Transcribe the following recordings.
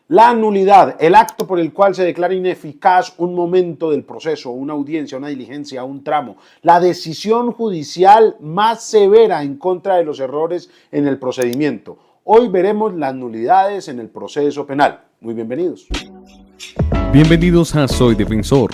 La nulidad, el acto por el cual se declara ineficaz un momento del proceso, una audiencia, una diligencia, un tramo, la decisión judicial más severa en contra de los errores en el procedimiento. Hoy veremos las nulidades en el proceso penal. Muy bienvenidos. Bienvenidos a Soy Defensor.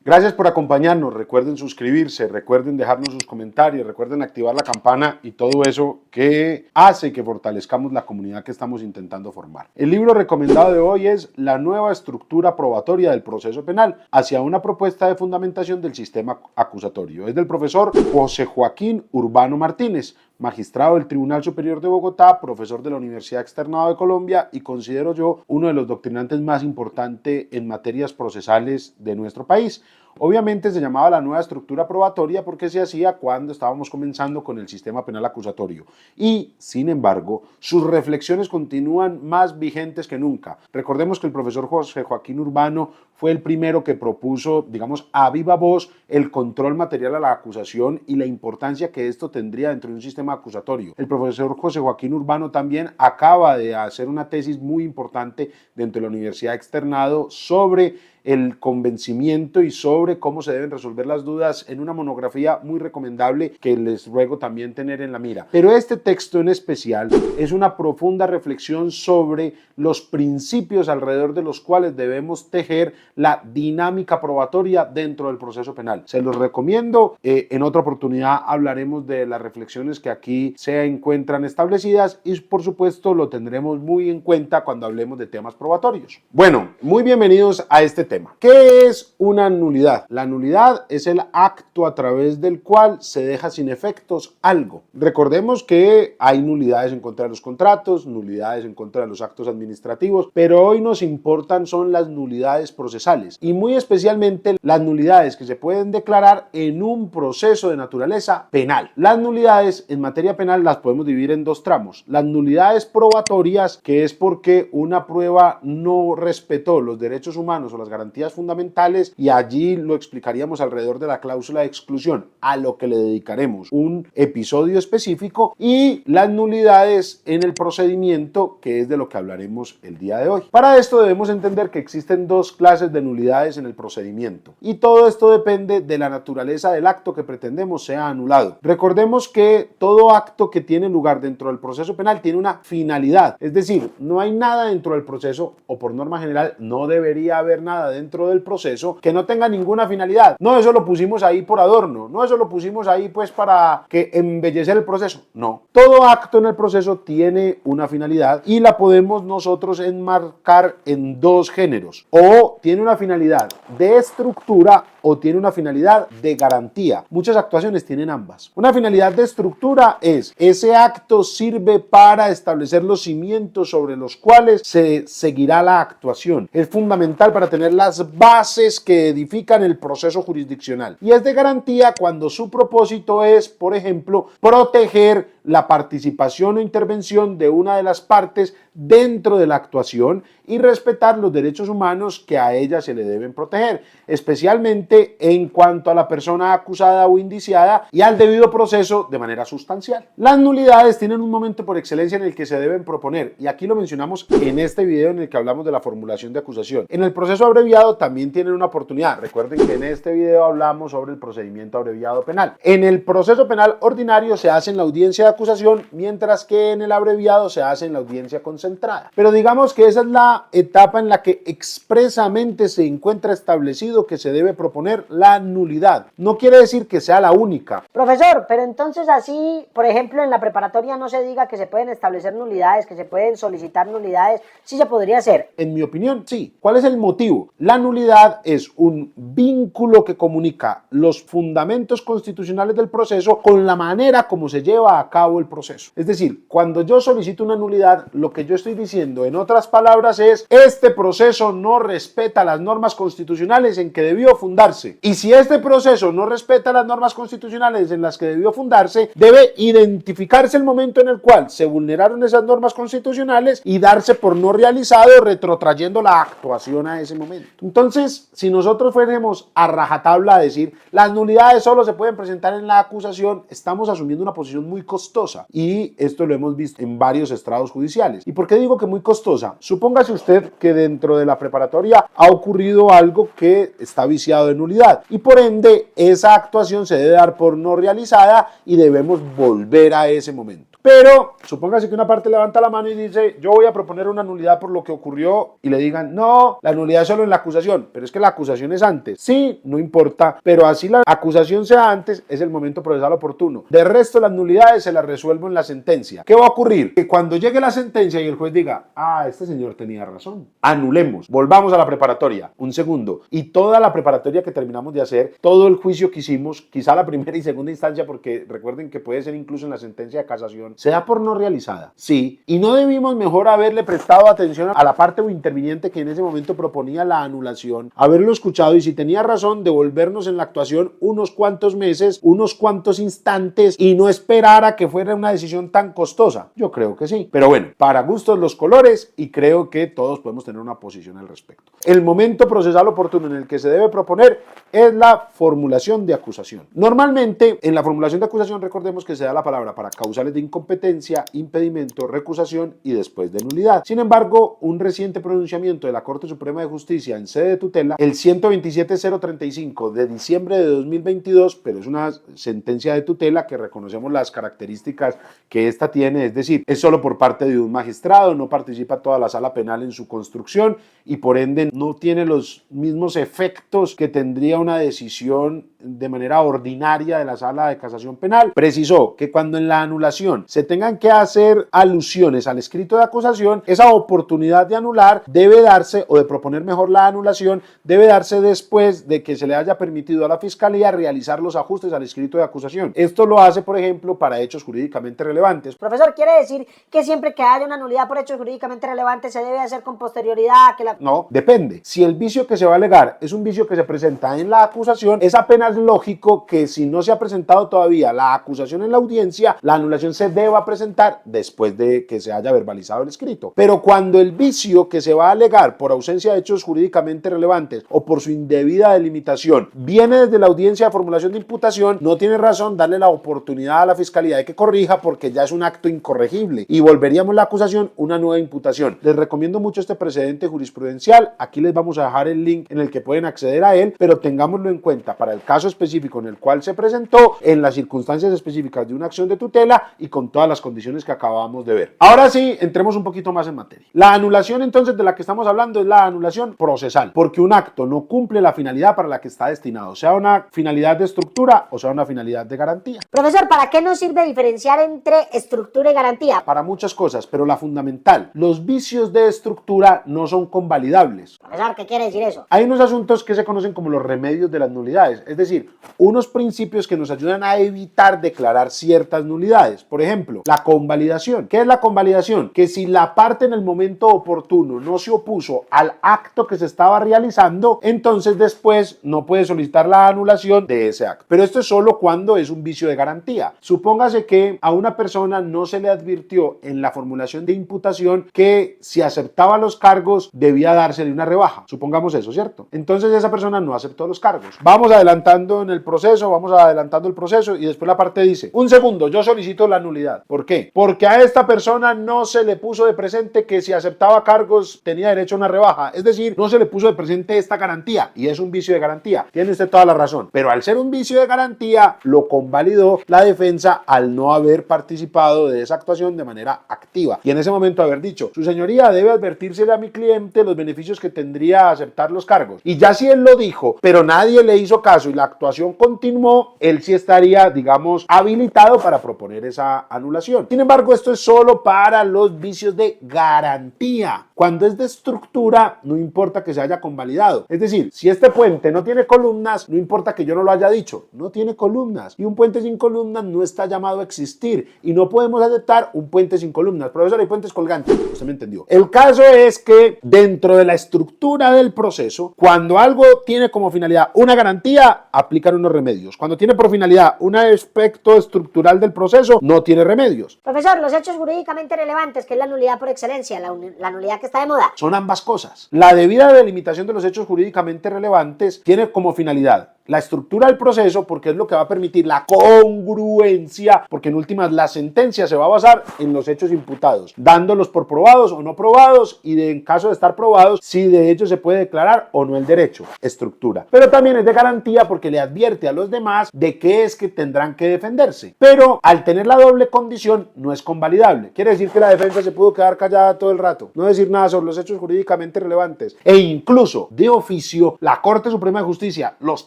Gracias por acompañarnos, recuerden suscribirse, recuerden dejarnos sus comentarios, recuerden activar la campana y todo eso que hace que fortalezcamos la comunidad que estamos intentando formar. El libro recomendado de hoy es La nueva estructura probatoria del proceso penal hacia una propuesta de fundamentación del sistema acusatorio. Es del profesor José Joaquín Urbano Martínez, magistrado del Tribunal Superior de Bogotá, profesor de la Universidad Externado de Colombia y considero yo uno de los doctrinantes más importantes en materias procesales de nuestro país. Obviamente se llamaba la nueva estructura probatoria porque se hacía cuando estábamos comenzando con el sistema penal acusatorio. Y, sin embargo, sus reflexiones continúan más vigentes que nunca. Recordemos que el profesor José Joaquín Urbano fue el primero que propuso, digamos, a viva voz el control material a la acusación y la importancia que esto tendría dentro de un sistema acusatorio. El profesor José Joaquín Urbano también acaba de hacer una tesis muy importante dentro de la Universidad Externado sobre el convencimiento y sobre cómo se deben resolver las dudas en una monografía muy recomendable que les ruego también tener en la mira. Pero este texto en especial es una profunda reflexión sobre los principios alrededor de los cuales debemos tejer la dinámica probatoria dentro del proceso penal. Se los recomiendo. En otra oportunidad hablaremos de las reflexiones que aquí se encuentran establecidas y por supuesto lo tendremos muy en cuenta cuando hablemos de temas probatorios. Bueno, muy bienvenidos a este tema. ¿Qué es una nulidad? La nulidad es el acto a través del cual se deja sin efectos algo. Recordemos que hay nulidades en contra de los contratos, nulidades en contra de los actos administrativos, pero hoy nos importan son las nulidades procesales y muy especialmente las nulidades que se pueden declarar en un proceso de naturaleza penal. Las nulidades en materia penal las podemos dividir en dos tramos. Las nulidades probatorias, que es porque una prueba no respetó los derechos humanos o las garantías fundamentales, y allí lo explicaríamos alrededor de la cláusula de exclusión, a lo que le dedicaremos un episodio específico, y las nulidades en el procedimiento, que es de lo que hablaremos el día de hoy. Para esto debemos entender que existen dos clases de nulidades en el procedimiento y todo esto depende de la naturaleza del acto que pretendemos sea anulado. Recordemos que todo acto que tiene lugar dentro del proceso penal tiene una finalidad, es decir, no hay nada dentro del proceso, o por norma general no debería haber nada dentro del proceso que no tenga ninguna finalidad. No, eso lo pusimos ahí por adorno, no, eso lo pusimos ahí pues para que embellecer el proceso. No, todo acto en el proceso tiene una finalidad y la podemos nosotros enmarcar en dos géneros: o tiene una finalidad de estructura o tiene una finalidad de garantía. Muchas actuaciones tienen ambas. Una finalidad de estructura es: ese acto sirve para establecer los cimientos sobre los cuales se seguirá la actuación. Es fundamental para tener las bases que edifican el proceso jurisdiccional. Y es de garantía cuando su propósito es, por ejemplo, proteger la participación o intervención de una de las partes dentro de la actuación y respetar los derechos humanos que a ella se le deben proteger, especialmente en cuanto a la persona acusada o indiciada y al debido proceso de manera sustancial. Las nulidades tienen un momento por excelencia en el que se deben proponer, y aquí lo mencionamos en este video en el que hablamos de la formulación de acusación. En el proceso abreviado también tienen una oportunidad. Recuerden que en este video hablamos sobre el procedimiento abreviado penal. En el proceso penal ordinario se hace en la audiencia de acusación, mientras que en el abreviado se hace en la audiencia concentrada. Pero digamos que esa es la etapa en la que expresamente se encuentra establecido que se debe proponer la nulidad. No quiere decir que sea la única. Profesor, pero entonces así, por ejemplo, en la preparatoria no se diga que se pueden establecer nulidades, que se pueden solicitar nulidades, ¿sí se podría hacer? En mi opinión, sí. ¿Cuál es el motivo? La nulidad es un vínculo que comunica los fundamentos constitucionales del proceso con la manera como se lleva a cabo el proceso. Es decir, cuando yo solicito una nulidad, lo que yo estoy diciendo, en otras palabras, es: este proceso no respeta las normas constitucionales en que debió fundarse. Y si este proceso no respeta las normas constitucionales en las que debió fundarse, debe identificarse el momento en el cual se vulneraron esas normas constitucionales y darse por no realizado, retrotrayendo la actuación a ese momento. Entonces, si nosotros fuéramos a rajatabla a decir las nulidades solo se pueden presentar en la acusación, estamos asumiendo una posición muy costosa costosa y esto lo hemos visto en varios estrados judiciales. ¿Y por qué digo que muy costosa? Supóngase usted que dentro de la preparatoria ha ocurrido algo que está viciado de nulidad y por ende esa actuación se debe dar por no realizada y debemos volver a ese momento. Pero supóngase que una parte levanta la mano y dice, yo voy a proponer una nulidad por lo que ocurrió y le digan, no, la nulidad es solo en la acusación, pero es que la acusación es antes. Sí, no importa, pero así la acusación sea antes, es el momento procesal oportuno. De resto, las nulidades se las resuelvo en la sentencia. ¿Qué va a ocurrir? Que cuando llegue la sentencia y el juez diga, este señor tenía razón, anulemos, volvamos a la preparatoria, un segundo, y toda la preparatoria que terminamos de hacer, todo el juicio que hicimos, quizá la primera y segunda instancia, porque recuerden que puede ser incluso en la sentencia de casación, se da por no realizada. Sí, y no debimos mejor haberle prestado atención a la parte o interviniente que en ese momento proponía la anulación, haberlo escuchado y si tenía razón, devolvernos en la actuación unos cuantos meses, unos cuantos instantes y no esperar a que fuera una decisión tan costosa. Yo creo que sí. Pero bueno, para gustos los colores y creo que todos podemos tener una posición al respecto. El momento procesal oportuno en el que se debe proponer es la formulación de acusación. Normalmente, en la formulación de acusación, recordemos que se da la palabra para causales de incompetencia, impedimento, recusación y después de nulidad. Sin embargo, un reciente pronunciamiento de la Corte Suprema de Justicia en sede de tutela, el 127.035 de diciembre de 2022, pero es una sentencia de tutela que reconocemos las características que esta tiene, es decir, es solo por parte de un magistrado, no participa toda la sala penal en su construcción y por ende no tiene los mismos efectos que tendría una decisión de manera ordinaria de la sala de casación penal. Precisó que cuando en la anulación se tengan que hacer alusiones al escrito de acusación, esa oportunidad de anular debe darse, o de proponer mejor la anulación, debe darse después de que se le haya permitido a la Fiscalía realizar los ajustes al escrito de acusación. Esto lo hace, por ejemplo, para hechos jurídicamente relevantes. Profesor, ¿quiere decir que siempre que haya una nulidad por hechos jurídicamente relevantes se debe hacer con posterioridad? No, depende. Si el vicio que se va a alegar es un vicio que se presenta en la acusación, es apenas lógico que si no se ha presentado todavía la acusación en la audiencia, la anulación se deba presentar después de que se haya verbalizado el escrito. Pero cuando el vicio que se va a alegar por ausencia de hechos jurídicamente relevantes o por su indebida delimitación viene desde la audiencia de formulación de imputación, no tiene razón darle la oportunidad a la Fiscalía de que corrija porque ya es un acto incorregible y volveríamos la acusación una nueva imputación. Les recomiendo mucho este precedente jurisprudencial. Aquí les vamos a dejar el link en el que pueden acceder a él, pero tengámoslo en cuenta para el caso específico en el cual se presentó, en las circunstancias específicas de una acción de tutela y con todas las condiciones que acabamos de ver. Ahora sí, entremos un poquito más en materia. La anulación entonces de la que estamos hablando es la anulación procesal, porque un acto no cumple la finalidad para la que está destinado, sea una finalidad de estructura o sea una finalidad de garantía. Profesor, ¿para qué nos sirve diferenciar entre estructura y garantía? Para muchas cosas, pero la fundamental, los vicios de estructura no son convalidables. Profesor, ¿qué quiere decir eso? Hay unos asuntos que se conocen como los remedios de las nulidades, es decir, unos principios que nos ayudan a evitar declarar ciertas nulidades. Por ejemplo, la convalidación. ¿Qué es la convalidación? Que si la parte en el momento oportuno no se opuso al acto que se estaba realizando, entonces después no puede solicitar la anulación de ese acto. Pero esto es solo cuando es un vicio de garantía. Supóngase que a una persona no se le advirtió en la formulación de imputación que si aceptaba los cargos debía dársele una rebaja. Supongamos eso, ¿cierto? Entonces esa persona no aceptó los cargos. Vamos adelantando en el proceso, vamos adelantando el proceso y después la parte dice, un segundo, yo solicito la nulidad. ¿Por qué? Porque a esta persona no se le puso de presente que si aceptaba cargos tenía derecho a una rebaja. Es decir, no se le puso de presente esta garantía y es un vicio de garantía. Tiene usted toda la razón. Pero al ser un vicio de garantía, lo convalidó la defensa al no haber participado de esa actuación de manera activa. Y en ese momento haber dicho, su señoría debe advertírsele a mi cliente los beneficios que tendría aceptar los cargos. Y ya si él lo dijo, pero nadie le hizo caso y la actuación continuó, él sí estaría, digamos, habilitado para proponer esa anulación. Sin embargo, esto es solo para los vicios de garantía. Cuando es de estructura, no importa que se haya convalidado. Es decir, si este puente no tiene columnas, no importa que yo no lo haya dicho, no tiene columnas. Y un puente sin columnas no está llamado a existir. Y no podemos aceptar un puente sin columnas. Profesor, hay puentes colgantes. Usted me entendió. El caso es que dentro de la estructura del proceso, cuando algo tiene como finalidad una garantía, aplican unos remedios. Cuando tiene por finalidad un aspecto estructural del proceso, no tiene remedios. Profesor, los hechos jurídicamente relevantes, que es la nulidad por excelencia, la nulidad que está de moda. Son ambas cosas. La debida delimitación de los hechos jurídicamente relevantes tiene como finalidad la estructura del proceso porque es lo que va a permitir la congruencia, porque en últimas la sentencia se va a basar en los hechos imputados, dándolos por probados o no probados y en caso de estar probados, si de hecho se puede declarar o no el derecho. Estructura. Pero también es de garantía porque le advierte a los demás de qué es que tendrán que defenderse. Pero al tener la doble condición no es convalidable. Quiere decir que la defensa se pudo quedar callada todo el rato, no decir nada sobre los hechos jurídicamente relevantes e incluso de oficio la Corte Suprema de Justicia, los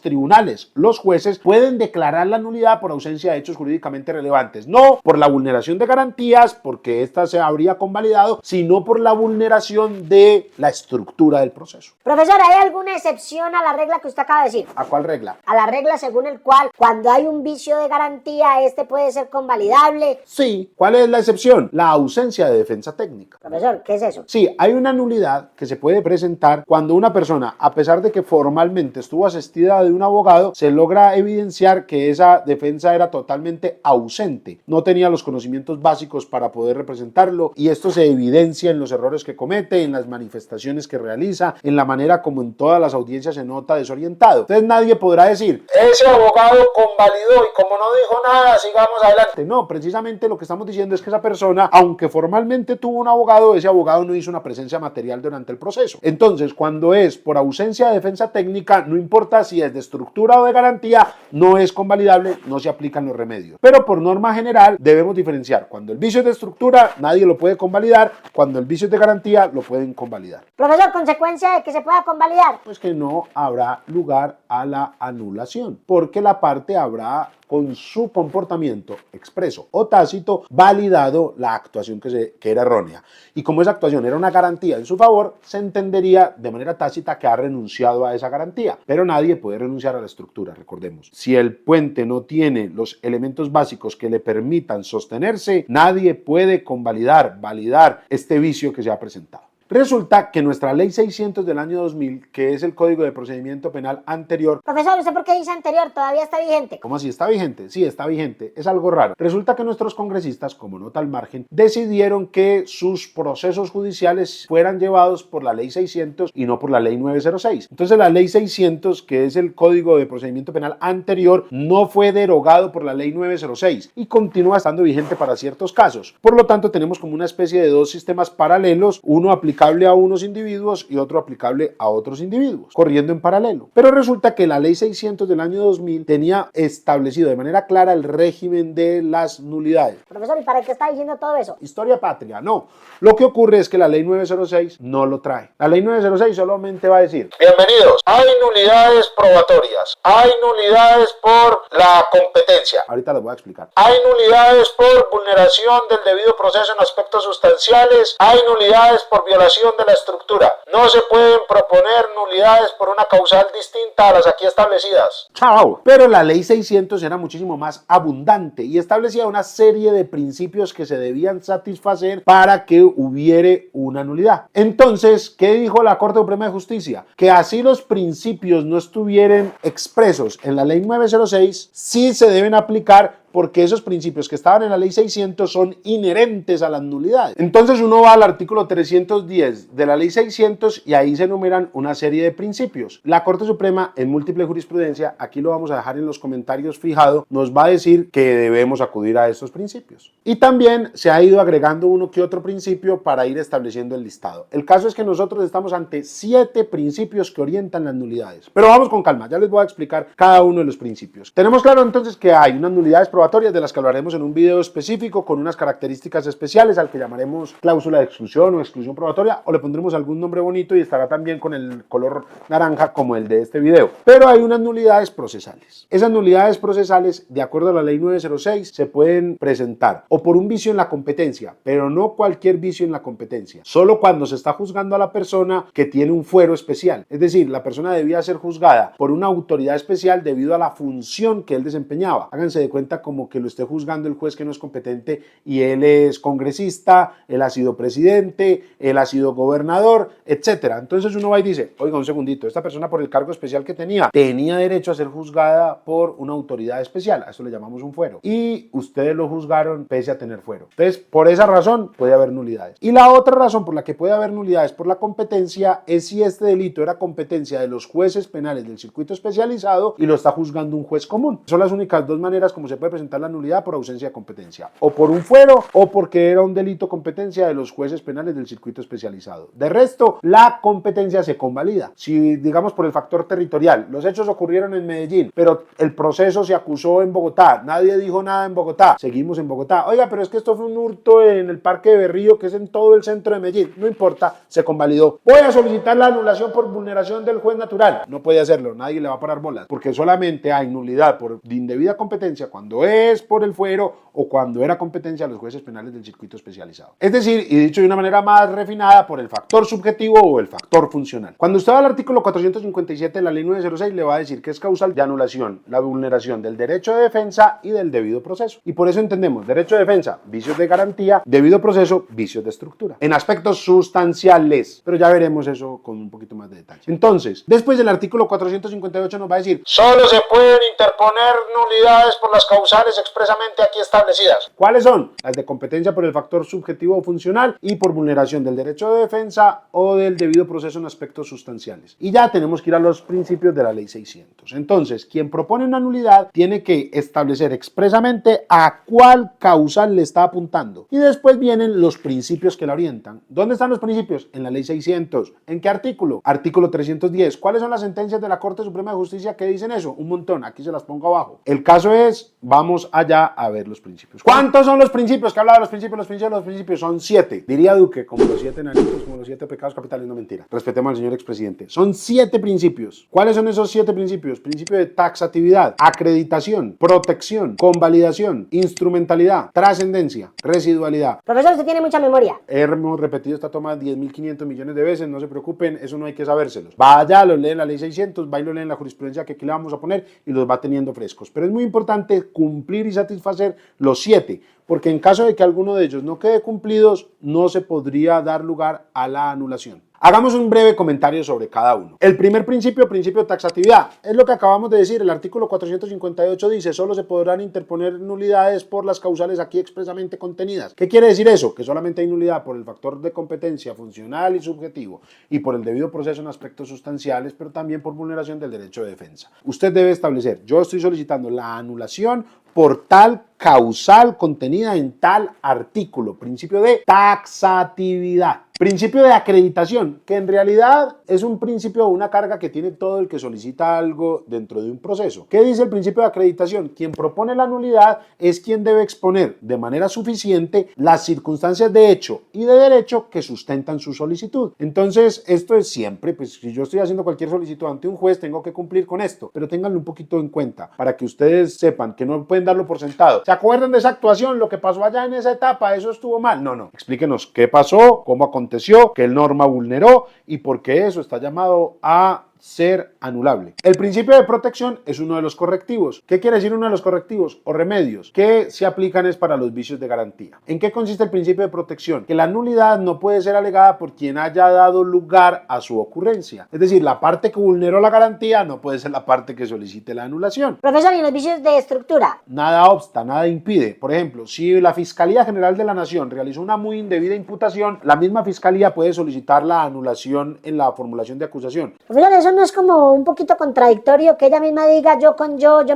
tribunales, los jueces pueden declarar la nulidad por ausencia de hechos jurídicamente relevantes, no por la vulneración de garantías porque ésta se habría convalidado, sino por la vulneración de la estructura del proceso. Profesor, ¿hay alguna excepción a la regla que usted acaba de decir? ¿A cuál regla? A la regla según el cual cuando hay un vicio de garantía este puede ser convalidable. Sí. ¿Cuál es la excepción? La ausencia de defensa técnica. Profesor, ¿qué es eso? Sí, hay una nulidad que se puede presentar cuando una persona, a pesar de que formalmente estuvo asistida de un abogado, se logra evidenciar que esa defensa era totalmente ausente, no tenía los conocimientos básicos para poder representarlo y esto se evidencia en los errores que comete, en las manifestaciones que realiza, en la manera como en todas las audiencias se nota desorientado. Entonces nadie podrá decir, ese abogado convalidó y como no dijo nada, sigamos adelante. No, precisamente lo que estamos diciendo es que esa persona, aunque formalmente tuvo un abogado, ese abogado no hizo una presencia material durante el proceso. Entonces, cuando es por ausencia de defensa técnica, no importa si es de estructura o de garantía, no es convalidable, no se aplican los remedios. Pero por norma general debemos diferenciar. Cuando el vicio es de estructura, nadie lo puede convalidar. Cuando el vicio es de garantía, lo pueden convalidar. Profesor, ¿consecuencia de que se pueda convalidar? Pues que no habrá lugar a la anulación, porque la parte habrá con su comportamiento expreso o tácito validado la actuación que era errónea. Y como esa actuación era una garantía en su favor, se entendería de manera tácita que ha renunciado a esa garantía. Pero nadie puede renunciar a la estructura, recordemos. Si el puente no tiene los elementos básicos que le permitan sostenerse, nadie puede validar este vicio que se ha presentado. Resulta que nuestra ley 600 del año 2000, que es el Código de Procedimiento Penal anterior... Profesor, ¿usted por qué dice anterior? ¿Todavía está vigente? ¿Cómo así? ¿Está vigente? Sí, está vigente. Es algo raro. Resulta que nuestros congresistas, como nota al margen, decidieron que sus procesos judiciales fueran llevados por la ley 600 y no por la ley 906. Entonces la ley 600, que es el Código de Procedimiento Penal anterior, no fue derogado por la ley 906 y continúa estando vigente para ciertos casos. Por lo tanto, tenemos como una especie de dos sistemas paralelos, uno aplicable a unos individuos y otro aplicable a otros individuos, corriendo en paralelo. Pero resulta que la ley 600 del año 2000 tenía establecido de manera clara el régimen de las nulidades. Profesor, ¿y para qué está diciendo todo eso? Historia patria, no. Lo que ocurre es que la ley 906 no lo trae. La ley 906 solamente va a decir: bienvenidos, hay nulidades probatorias, hay nulidades por la competencia. Ahorita les voy a explicar. Hay nulidades por vulneración del debido proceso en aspectos sustanciales, hay nulidades por violación de la estructura. No se pueden proponer nulidades por una causal distinta a las aquí establecidas. ¡Chao! Pero la ley 600 era muchísimo más abundante y establecía una serie de principios que se debían satisfacer para que hubiere una nulidad. Entonces, ¿qué dijo la Corte Suprema de Justicia? Que así los principios no estuvieran expresos en la ley 906, sí se deben aplicar porque esos principios que estaban en la ley 600 son inherentes a las nulidades. Entonces uno va al artículo 310 de la ley 600 y ahí se enumeran una serie de principios. La Corte Suprema en múltiple jurisprudencia, aquí lo vamos a dejar en los comentarios fijado, nos va a decir que debemos acudir a estos principios. Y también se ha ido agregando uno que otro principio para ir estableciendo el listado. El caso es que nosotros estamos ante 7 principios que orientan las nulidades. Pero vamos con calma, ya les voy a explicar cada uno de los principios. Tenemos claro entonces que hay unas nulidades probatorias de las que hablaremos en un video específico con unas características especiales al que llamaremos cláusula de exclusión o exclusión probatoria, o le pondremos algún nombre bonito y estará también con el color naranja como el de este video. Pero hay unas nulidades procesales. Esas nulidades procesales, de acuerdo a la ley 906, se pueden presentar o por un vicio en la competencia, pero no cualquier vicio en la competencia, solo cuando se está juzgando a la persona que tiene un fuero especial. Es decir, la persona debía ser juzgada por una autoridad especial debido a la función que él desempeñaba. Háganse de cuenta como como que lo esté juzgando el juez que no es competente y él es congresista, él ha sido presidente, él ha sido gobernador, etcétera. Entonces uno va y dice, oiga, un segundito, esta persona por el cargo especial que tenía derecho a ser juzgada por una autoridad especial, a eso le llamamos un fuero, y ustedes lo juzgaron pese a tener fuero. Entonces, por esa razón puede haber nulidades. Y la otra razón por la que puede haber nulidades por la competencia es si este delito era competencia de los jueces penales del circuito especializado y lo está juzgando un juez común. Son las únicas dos maneras como se puede presentar la nulidad por ausencia de competencia, o por un fuero o porque era un delito competencia de los jueces penales del circuito especializado. De resto, la competencia se convalida. Si, digamos, por el factor territorial, los hechos ocurrieron en Medellín, pero el proceso se acusó en Bogotá, nadie dijo nada en Bogotá, seguimos en Bogotá. Oiga, pero es que esto fue un hurto en el Parque de Berrío, que es en todo el centro de Medellín. No importa, se convalidó. Voy a solicitar la anulación por vulneración del juez natural. No puede hacerlo, nadie le va a parar bolas, porque solamente hay nulidad por indebida competencia cuando es por el fuero o cuando era competencia de los jueces penales del circuito especializado. Es decir, y dicho de una manera más refinada, por el factor subjetivo o el factor funcional. Cuando usted va al artículo 457 de la ley 906, le va a decir que es causal de anulación la vulneración del derecho de defensa y del debido proceso. Y por eso entendemos derecho de defensa, vicios de garantía, debido proceso, vicios de estructura. En aspectos sustanciales, pero ya veremos eso con un poquito más de detalle. Entonces, después del artículo 458 nos va a decir, solo se pueden interponer nulidades por las causales expresamente aquí establecidas. ¿Cuáles son? Las de competencia por el factor subjetivo o funcional y por vulneración del derecho de defensa o del debido proceso en aspectos sustanciales. Y ya tenemos que ir a los principios de la ley 600. Entonces, quien propone una nulidad tiene que establecer expresamente a cuál causal le está apuntando. Y después vienen los principios que la orientan. ¿Dónde están los principios? En la ley 600. ¿En qué artículo? Artículo 310. ¿Cuáles son las sentencias de la Corte Suprema de Justicia que dicen eso? Un montón. Aquí se las pongo abajo. El caso es, vamos allá a ver los principios. ¿Cuántos son los principios? ¿Qué habla de los principios? Los principios son 7. Diría Duque, como los 7 enanitos, como los 7 pecados capitales. No, mentira. Respetemos al señor expresidente. Son 7 principios. ¿Cuáles son esos 7 principios? Principio de taxatividad, acreditación, protección, convalidación, instrumentalidad, trascendencia, residualidad. Profesor, usted tiene mucha memoria. Hemos repetido esta toma 10.500 millones de veces, no se preocupen, eso no hay que sabérselos. Vaya, lo lee en la ley 600, va y lo lee en la jurisprudencia que aquí le vamos a poner y los va teniendo frescos. Pero es muy importante cumplir y satisfacer los 7, porque en caso de que alguno de ellos no quede cumplidos, no se podría dar lugar a la anulación. Hagamos un breve comentario sobre cada uno. El primer principio, principio de taxatividad, es lo que acabamos de decir. El artículo 458 dice, solo se podrán interponer nulidades por las causales aquí expresamente contenidas. ¿Qué quiere decir eso? Que solamente hay nulidad por el factor de competencia funcional y subjetivo y por el debido proceso en aspectos sustanciales, pero también por vulneración del derecho de defensa. Usted debe establecer, yo estoy solicitando la anulación por tal causal contenida en tal artículo. Principio de taxatividad. Principio de acreditación, que en realidad es un principio o una carga que tiene todo el que solicita algo dentro de un proceso. ¿Qué dice el principio de acreditación? Quien propone la nulidad es quien debe exponer de manera suficiente las circunstancias de hecho y de derecho que sustentan su solicitud. Entonces, esto es siempre, pues si yo estoy haciendo cualquier solicitud ante un juez, tengo que cumplir con esto, pero ténganlo un poquito en cuenta para que ustedes sepan que no pueden darlo por sentado. ¿Se acuerdan de esa actuación? Lo que pasó allá en esa etapa, eso estuvo mal. No. Explíquenos qué pasó, cómo aconteció, qué norma vulneró y por qué eso está llamado a ser anulable. El principio de protección es uno de los correctivos. ¿Qué quiere decir uno de los correctivos o remedios? Que se aplican es para los vicios de garantía. ¿En qué consiste el principio de protección? Que la nulidad no puede ser alegada por quien haya dado lugar a su ocurrencia. Es decir, la parte que vulneró la garantía no puede ser la parte que solicite la anulación. Profesor, ¿y los vicios de estructura? Nada obsta, nada impide. Por ejemplo, si la Fiscalía General de la Nación realizó una muy indebida imputación, la misma Fiscalía puede solicitar la anulación en la formulación de acusación. Profesor, eso no es como un poquito contradictorio que ella misma diga yo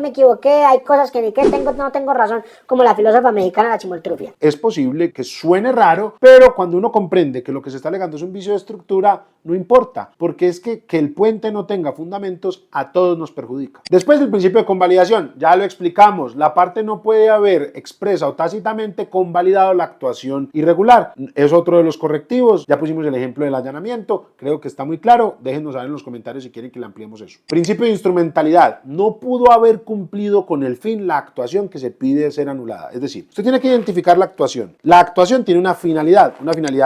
me equivoqué, hay cosas que ni que no tengo razón, como la filósofa mexicana la Chimoltrufia. Es posible que suene raro, pero cuando uno comprende que lo que se está alegando es un vicio de estructura, no importa, porque es que el puente no tenga fundamentos a todos nos perjudica. Después del principio de convalidación, ya lo explicamos, la parte no puede haber expresa o tácitamente convalidado la actuación irregular. Es otro de los correctivos, ya pusimos el ejemplo del allanamiento, creo que está muy claro, déjenos saber en los comentarios si quieren que le ampliemos eso. Principio de instrumentalidad, no pudo haber cumplido con el fin la actuación que se pide ser anulada. Es decir, usted tiene que identificar la actuación. La actuación tiene una finalidad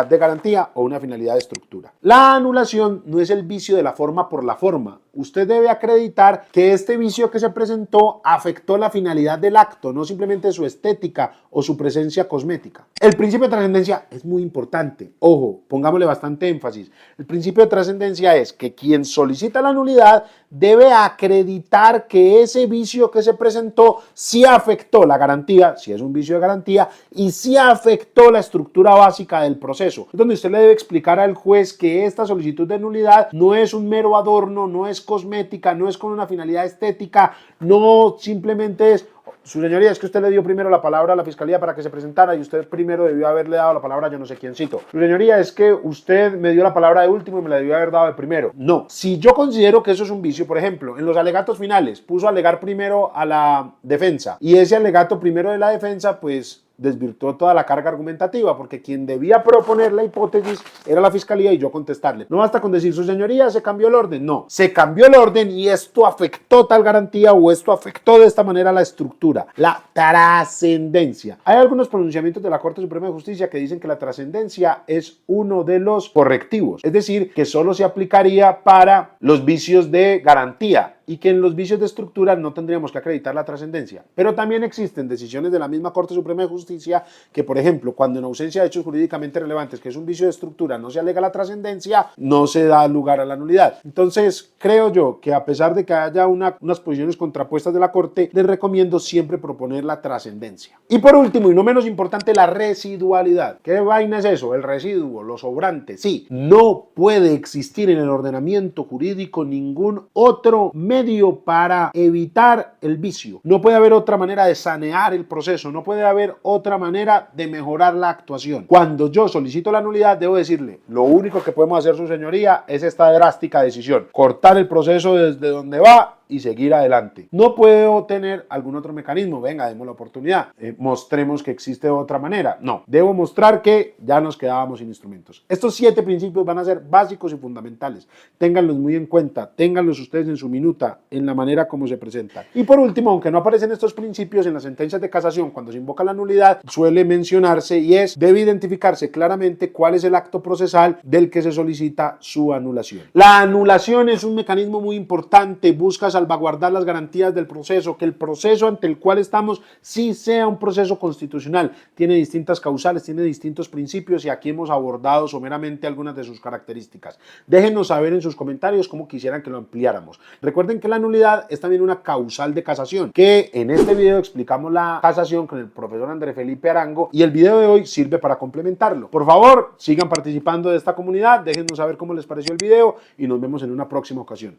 de garantía o una finalidad de estructura. La anulación no es el vicio de la forma por la forma, usted debe acreditar que este vicio que se presentó afectó la finalidad del acto, no simplemente su estética o su presencia cosmética. El principio de trascendencia es muy importante. Ojo, pongámosle bastante énfasis. El principio de trascendencia es que quien solicita la nulidad debe acreditar que ese vicio que se presentó sí afectó la garantía, si es un vicio de garantía, y sí afectó la estructura básica del proceso. Es donde usted le debe explicar al juez que esta solicitud de nulidad no es un mero adorno, no es cosmética, no es con una finalidad estética, no simplemente es: su señoría, es que usted le dio primero la palabra a la fiscalía para que se presentara y usted primero debió haberle dado la palabra a yo no sé quiéncito. Su señoría, es que usted me dio la palabra de último y me la debió haber dado de primero. No. Si yo considero que eso es un vicio, por ejemplo, en los alegatos finales puso a alegar primero a la defensa y ese alegato primero de la defensa, pues desvirtuó toda la carga argumentativa, porque quien debía proponer la hipótesis era la fiscalía y yo contestarle. No basta con decir: su señoría, se cambió el orden. No, se cambió el orden y esto afectó tal garantía o esto afectó de esta manera la estructura, la trascendencia. Hay algunos pronunciamientos de la Corte Suprema de Justicia que dicen que la trascendencia es uno de los correctivos, es decir, que solo se aplicaría para los vicios de garantía y que en los vicios de estructura no tendríamos que acreditar la trascendencia. Pero también existen decisiones de la misma Corte Suprema de Justicia que, por ejemplo, cuando en ausencia de hechos jurídicamente relevantes, que es un vicio de estructura, no se alega la trascendencia, no se da lugar a la nulidad. Entonces, creo yo que a pesar de que haya unas posiciones contrapuestas de la Corte, les recomiendo siempre proponer la trascendencia. Y por último, y no menos importante, la residualidad. ¿Qué vaina es eso? El residuo, lo sobrante. Sí, no puede existir en el ordenamiento jurídico ningún otro medio para evitar el vicio. No puede haber otra manera de sanear el proceso, no puede haber otra manera de mejorar la actuación. Cuando yo solicito la nulidad, debo decirle: lo único que podemos hacer, su señoría, es esta drástica decisión: cortar el proceso desde donde va y seguir adelante. No puedo tener algún otro mecanismo. Venga, demos la oportunidad, mostremos que existe otra manera. No, debo mostrar que ya nos quedábamos sin instrumentos. Estos 7 principios van a ser básicos y fundamentales. Ténganlos muy en cuenta, ténganlos ustedes en su minuta, en la manera como se presentan. Y por último, aunque no aparecen estos principios en las sentencias de casación, cuando se invoca la nulidad, suele mencionarse y debe identificarse claramente cuál es el acto procesal del que se solicita su anulación. La anulación es un mecanismo muy importante, busca salvaguardar las garantías del proceso, que el proceso ante el cual estamos sí sea un proceso constitucional. Tiene distintas causales, tiene distintos principios y aquí hemos abordado someramente algunas de sus características. Déjenos saber en sus comentarios cómo quisieran que lo ampliáramos. Recuerden que la nulidad es también una causal de casación, que en este video explicamos la casación con el profesor André Felipe Arango y el video de hoy sirve para complementarlo. Por favor, sigan participando de esta comunidad, déjenos saber cómo les pareció el video y nos vemos en una próxima ocasión.